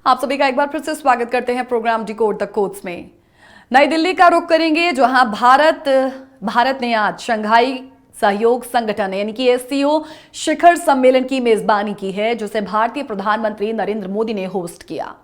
आप सभी का एक बार फिर से स्वागत करते हैं प्रोग्राम डिकोड द कोड्स में। नई दिल्ली का रुख करेंगे, जहां भारत ने आज शंघाई सहयोग संगठन यानी कि एससीओ शिखर सम्मेलन की मेजबानी की है, जिसे भारतीय प्रधानमंत्री नरेंद्र मोदी ने होस्ट किया।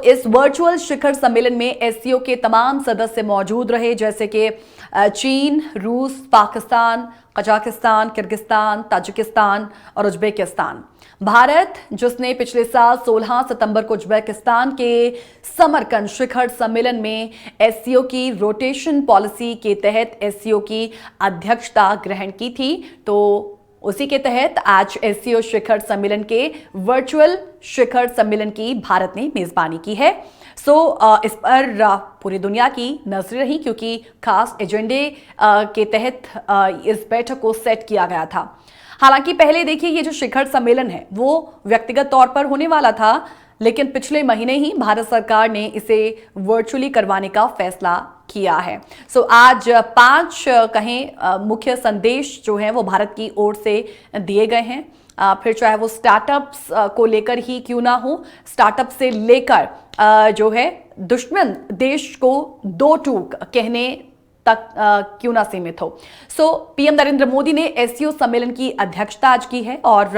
इस वर्चुअल शिखर सम्मेलन में एससीओ के तमाम सदस्य मौजूद रहे, जैसे कि चीन, रूस, पाकिस्तान, कजाकिस्तान, किर्गिस्तान, ताजिकिस्तान और उज्बेकिस्तान। भारत, जिसने पिछले साल 16 सितंबर को उज्बेकिस्तान के समरकंद शिखर सम्मेलन में एससीओ की रोटेशन पॉलिसी के तहत एससीओ की अध्यक्षता ग्रहण की थी, तो उसी के तहत आज एससीओ शिखर सम्मेलन के वर्चुअल शिखर सम्मेलन की भारत ने मेजबानी की है। इस पर पूरी दुनिया की नजरें रही, क्योंकि खास एजेंडे के तहत इस बैठक को सेट किया गया था। हालांकि पहले देखिए, ये जो शिखर सम्मेलन है वो व्यक्तिगत तौर पर होने वाला था, लेकिन पिछले महीने ही भारत सरकार ने इसे वर्चुअली करवाने का फैसला किया है। आज 5 मुख्य संदेश जो हैं वो भारत की ओर से दिए गए हैं। फिर चाहे वो स्टार्टअप्स को लेकर ही क्यों ना हो, स्टार्टअप से लेकर जो है दुश्मन देश को दो टूक कहने तक क्यों ना सीमित हो। पीएम नरेंद्र मोदी ने एससीओ सम्मेलन की अध्यक्षता आज की है और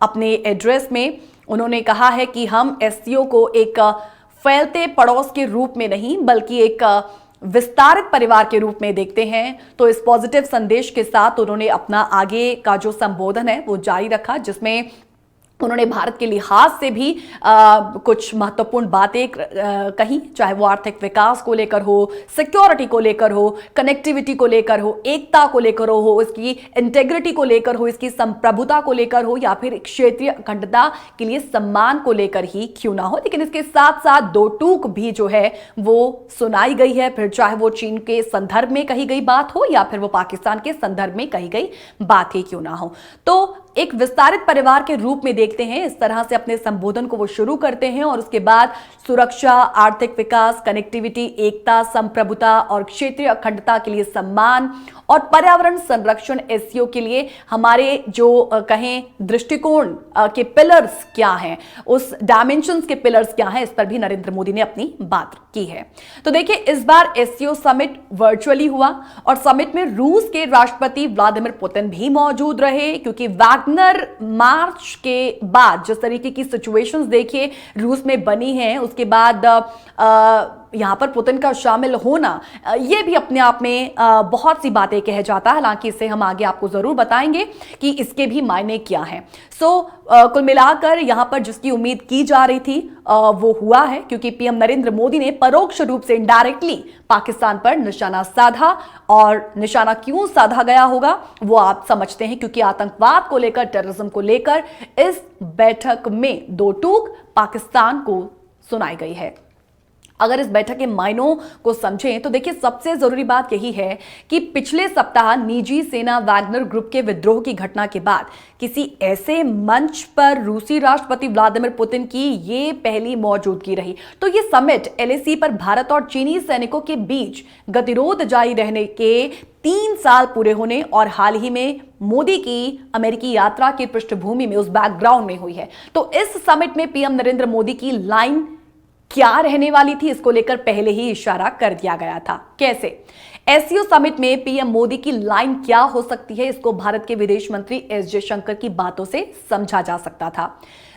अपने एड्रेस में उन्होंने कहा है कि हम एससीओ को एक फैलते पड़ोस के रूप में नहीं, बल्कि एक विस्तारित परिवार के रूप में देखते हैं। तो इस पॉजिटिव संदेश के साथ उन्होंने अपना आगे का जो संबोधन है वो जारी रखा, जिसमें उन्होंने भारत के लिहाज से भी कुछ महत्वपूर्ण बातें कही, चाहे वो आर्थिक विकास को लेकर हो, सिक्योरिटी को लेकर हो, कनेक्टिविटी को लेकर हो, एकता को लेकर हो, इसकी इंटेग्रिटी को लेकर हो, इसकी संप्रभुता को लेकर हो, या फिर क्षेत्रीय अखंडता के लिए सम्मान को लेकर ही क्यों ना हो। लेकिन इसके साथ साथ दो टूक भी जो है वो सुनाई गई है, फिर चाहे वो चीन के संदर्भ में कही गई बात हो या फिर वो पाकिस्तान के संदर्भ में कही गई बात ही क्यों ना हो। तो एक विस्तारित परिवार के रूप में देखते हैं, इस तरह से अपने संबोधन को वो शुरू करते हैं और उसके बाद सुरक्षा, आर्थिक विकास, कनेक्टिविटी, एकता, संप्रभुता और क्षेत्रीय अखंडता के लिए सम्मान और पर्यावरण संरक्षण एससीओ के लिए हमारे जो कहें दृष्टिकोण के पिलर्स क्या हैं, उस डायमेंशंस के पिलर्स क्या हैं, इस पर भी नरेंद्र मोदी ने अपनी बात की है। तो देखिए, इस बार एससीओ समिट वर्चुअली हुआ और समिट में रूस के राष्ट्रपति व्लादिमीर पुतिन भी मौजूद रहे, क्योंकि वैगनर मार्च के बाद जिस तरीके की सिचुएशंस देखिए रूस में बनी हैं, उसके बाद यहां पर पुतिन का शामिल होना यह भी अपने आप में बहुत सी बातें कह जाता है। हालांकि इसे हम आगे आपको जरूर बताएंगे कि इसके भी मायने क्या हैं। कुल मिलाकर यहां पर जिसकी उम्मीद की जा रही थी वो हुआ है, क्योंकि पीएम नरेंद्र मोदी ने परोक्ष रूप से इनडायरेक्टली पाकिस्तान पर निशाना साधा, और निशाना क्यों साधा गया होगा वो आप समझते हैं, क्योंकि आतंकवाद को लेकर, टेररिज्म को लेकर इस बैठक में दो टूक पाकिस्तान को सुनाई गई है। अगर इस बैठक के मायनों को समझें तो देखिए, सबसे जरूरी बात यही है कि पिछले सप्ताह निजी सेना वैगनर ग्रुप के विद्रोह की घटना के बाद किसी ऐसे मंच पर रूसी राष्ट्रपति व्लादिमीर पुतिन की ये पहली मौजूदगी रही। तो ये समिट एलएसी पर भारत और चीनी सैनिकों के बीच गतिरोध जारी रहने के 3 साल पूरे होने और हाल ही में मोदी की अमेरिकी यात्रा की पृष्ठभूमि में, उस बैकग्राउंड में हुई है। तो इस समिट में पीएम नरेंद्र मोदी की लाइन क्या रहने वाली थी, इसको लेकर पहले ही इशारा कर दिया गया था। कैसे? एससीओ समिट में पीएम मोदी की लाइन क्या हो सकती है, इसको भारत के विदेश मंत्री एस जयशंकर की बातों से समझा जा सकता था।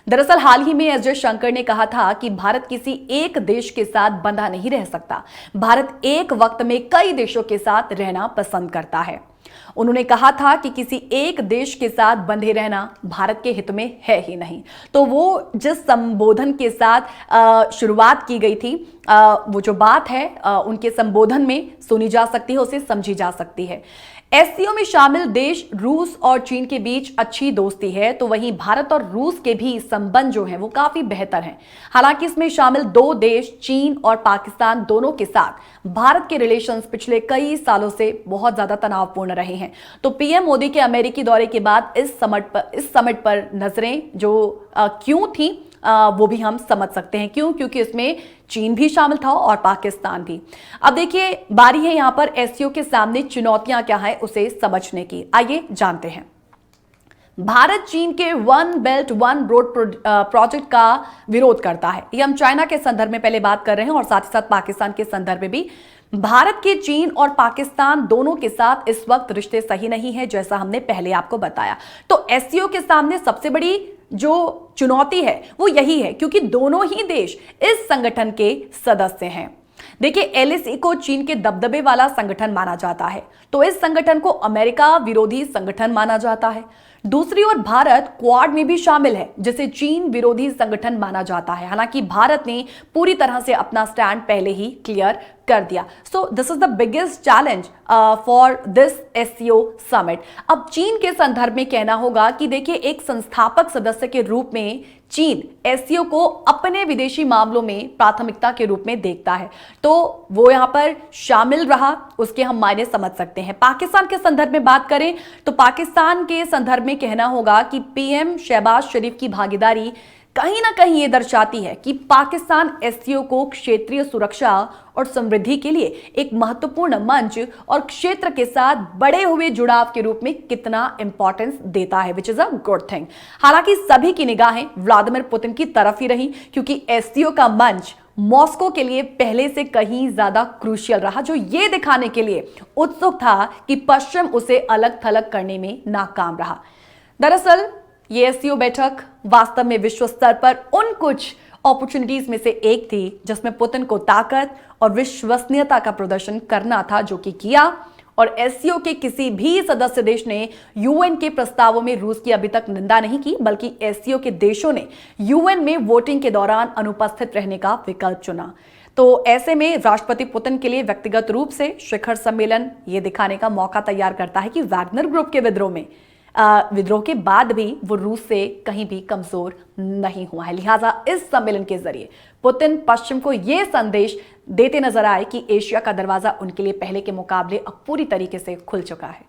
दरअसल हाल ही में एस जयशंकर ने कहा था कि भारत किसी एक देश के साथ बंधा नहीं रह सकता, भारत एक वक्त में कई देशों के साथ रहना पसंद करता है। उन्होंने कहा था कि किसी एक देश के साथ बंधे रहना भारत के हित में है ही नहीं। तो वो जिस संबोधन के साथ शुरुआत की गई थी, वो जो बात है उनके संबोधन में सुनी जा सकती है, उसे समझी जा सकती है। एससीओ में शामिल देश रूस और चीन के बीच अच्छी दोस्ती है, तो वहीं भारत और रूस के भी संबंध जो हैं वो काफी बेहतर हैं। हालांकि इसमें शामिल 2 देश चीन और पाकिस्तान दोनों के साथ भारत के रिलेशंस पिछले कई सालों से बहुत ज्यादा तनावपूर्ण रहे हैं। तो पीएम मोदी के अमेरिकी दौरे के बाद इस समिट पर नजरें जो क्यों थी वो भी हम समझ सकते हैं। क्यों? क्योंकि इसमें चीन भी शामिल था और पाकिस्तान भी। अब देखिए, बारी है यहां पर एससीओ के सामने चुनौतियां क्या है उसे समझने की। आइए जानते हैं। भारत चीन के one belt one road project का विरोध करता है। ये हम चाइना के संदर्भ में पहले बात कर रहे हैं और साथ ही साथ पाकिस्तान के संदर्भ में भी। भारत के चीन और पाकिस्तान दोनों के साथ इस वक्त रिश्ते सही नहीं है, जैसा हमने पहले आपको बताया। तो एससीओ के सामने सबसे बड़ी जो चुनौती है वो यही है, क्योंकि दोनों ही देश इस संगठन के सदस्य हैं। देखिए, एलएसी को चीन के दबदबे वाला संगठन माना जाता है, तो इस संगठन को अमेरिका विरोधी संगठन माना जाता है। दूसरी ओर भारत क्वाड में भी शामिल है, जिसे चीन विरोधी संगठन माना जाता है। हालांकि भारत ने पूरी तरह से अपना स्टैंड पहले ही क्लियर कर दिया। So this is the biggest challenge for this SCO summit. अब चीन के संदर्भ में कहना होगा कि देखिए, एक संस्थापक सदस्य के रूप में चीन एससीओ को अपने विदेशी मामलों में प्राथमिकता के रूप में देखता है, तो वो यहां पर शामिल रहा, उसके हम मायने समझ सकते हैं। पाकिस्तान के संदर्भ में बात करें तो पाकिस्तान के संदर्भ में कहना होगा कि पीएम शहबाज शरीफ की भागीदारी कहीं ना कहीं ये दर्शाती है कि पाकिस्तान एससीओ को क्षेत्रीय सुरक्षा और समृद्धि के लिए एक महत्वपूर्ण मंच और क्षेत्र के साथ बढ़े हुए जुड़ाव के रूप में कितना इंपॉर्टेंस देता है, which is a good thing. हालांकि सभी की निगाहें व्लादिमीर पुतिन की तरफ ही रही, क्योंकि एससीओ का मंच मॉस्को के लिए पहले से कहीं ज्यादा क्रूशियल रहा, जो ये दिखाने के लिए उत्सुक था कि पश्चिम उसे अलग थलग करने में नाकाम रहा। दरअसल ये एससीओ बैठक वास्तव में विश्व स्तर पर उन कुछ अपॉर्चुनिटीज में से एक थी जिसमें पुतिन को ताकत और विश्वसनीयता का प्रदर्शन करना था, जो कि किया। और एससीओ के किसी भी सदस्य देश ने यूएन के प्रस्तावों में रूस की अभी तक निंदा नहीं की, बल्कि एससीओ के देशों ने यूएन में वोटिंग के दौरान अनुपस्थित रहने का विकल्प चुना। तो ऐसे में राष्ट्रपति पुतिन के लिए व्यक्तिगत रूप से शिखर सम्मेलन ये दिखाने का मौका तैयार करता है कि वैगनर ग्रुप के विद्रोह के बाद भी वो रूस से कहीं भी कमजोर नहीं हुआ है। लिहाजा इस सम्मेलन के जरिए पुतिन पश्चिम को यह संदेश देते नजर आए कि एशिया का दरवाजा उनके लिए पहले के मुकाबले अब पूरी तरीके से खुल चुका है।